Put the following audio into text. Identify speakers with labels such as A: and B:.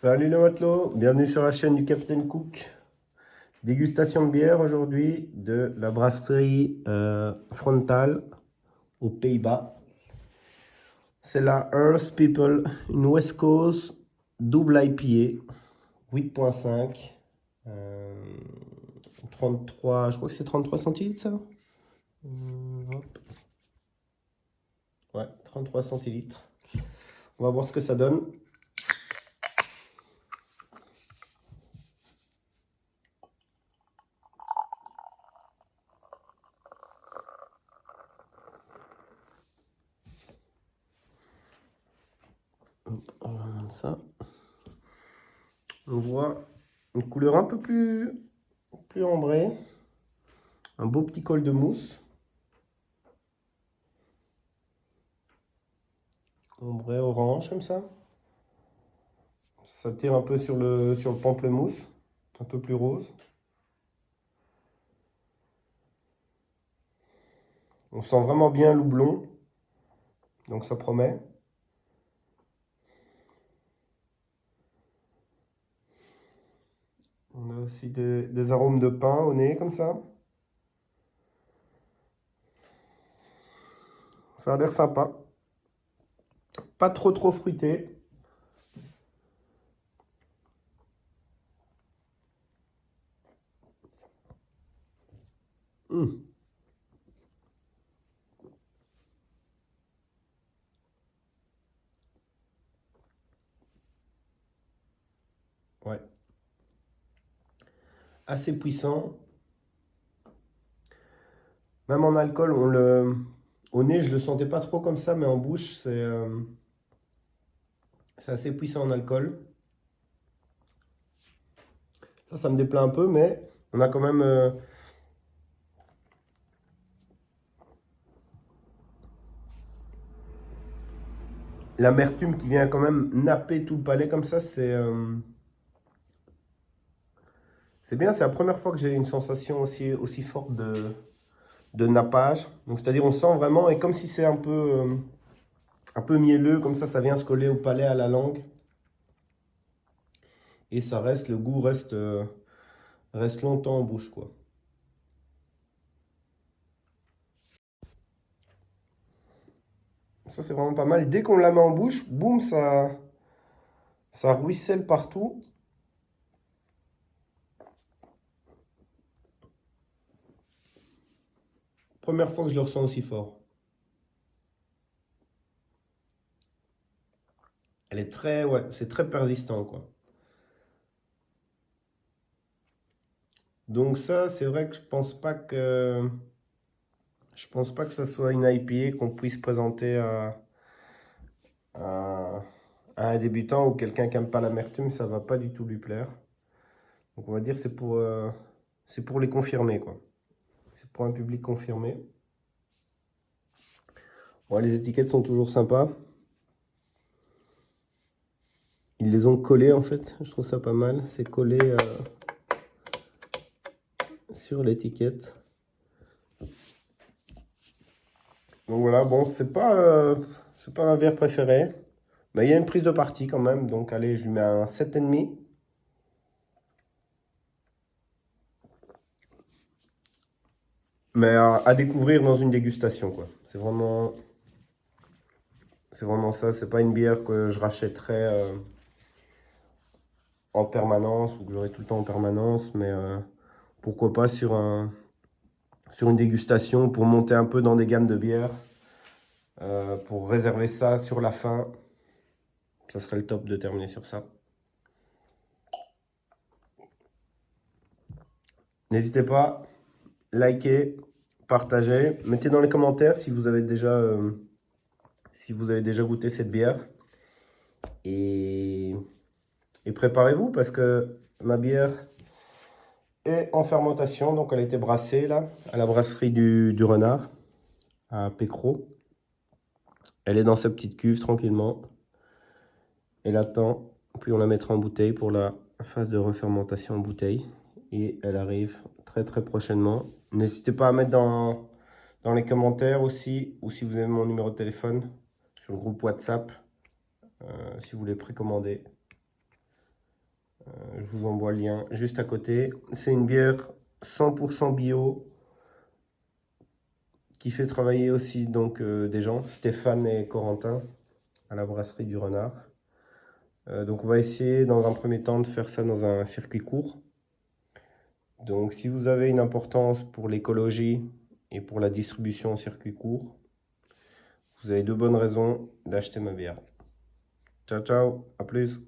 A: Salut le matelot, bienvenue sur la chaîne du Captain Cook. Dégustation de bière aujourd'hui de la brasserie Frontal aux Pays-Bas. C'est la Earth People, une West Coast double IPA, 8.5, 33, je crois que c'est 33 centilitres ça. Hop. Ouais, 33 centilitres. On va voir ce que ça donne. On remonte ça. On voit une couleur un peu plus ambrée. Un beau petit col de mousse. Ombré orange comme ça. Ça tire un peu sur le pamplemousse. Un peu plus rose. On sent vraiment bien l'houblon. Donc ça promet. On a aussi des arômes de pin au nez comme ça. Ça a l'air sympa. Pas trop fruité. Mmh. Ouais. Assez puissant. Même en alcool, au nez, je le sentais pas trop comme ça, mais en bouche, c'est assez puissant en alcool. Ça me déplaît un peu, mais on a quand même l'amertume qui vient quand même napper tout le palais comme ça. C'est bien, c'est la première fois que j'ai une sensation aussi forte de nappage. Donc c'est-à-dire on sent vraiment, et comme si c'est un peu mielleux, comme ça vient se coller au palais, à la langue. Et ça reste, le goût reste longtemps en bouche, quoi. Ça c'est vraiment pas mal. Dès qu'on la met en bouche, boum, ça ruisselle partout. Première fois que je le ressens aussi fort. Elle est très, ouais, c'est très persistant, quoi. Donc ça, c'est vrai que je pense pas que ça soit une IPA qu'on puisse présenter à, à un débutant ou quelqu'un qui n'aime pas l'amertume, ça va pas du tout lui plaire. Donc on va dire c'est pour les confirmés, quoi. C'est pour un public confirmé. Bon, les étiquettes sont toujours sympas. Ils les ont collées en fait, je trouve ça pas mal. C'est collé sur l'étiquette. Donc voilà, bon, c'est pas ma bière préférée. Mais il y a une prise de parti quand même. Donc allez, je lui mets un 7,5. Mais à découvrir dans une dégustation, quoi. C'est vraiment ça. C'est pas une bière que je rachèterais en permanence ou que j'aurai tout le temps en permanence. Mais pourquoi pas sur une dégustation pour monter un peu dans des gammes de bières. Pour réserver ça sur la fin. Ça serait le top de terminer sur ça. N'hésitez pas, likez, partagez. Mettez dans les commentaires si vous avez déjà goûté cette bière. Et, et préparez-vous parce que ma bière est en fermentation. Donc elle a été brassée là, à la brasserie du Renard, à Pécro. Elle est dans sa petite cuve tranquillement. Elle attend. Puis on la mettra en bouteille pour la phase de refermentation en bouteille. Et elle arrive très prochainement. N'hésitez pas à mettre dans les commentaires aussi, ou si vous avez mon numéro de téléphone, sur le groupe WhatsApp, si vous voulez précommander. Je vous envoie le lien juste à côté. C'est une bière 100% bio qui fait travailler aussi donc des gens, Stéphane et Corentin, à la brasserie du Renard. Donc on va essayer dans un premier temps de faire ça dans un circuit court. Donc si vous avez une importance pour l'écologie et pour la distribution en circuit court, vous avez 2 bonnes raisons d'acheter ma bière. Ciao ciao, à plus.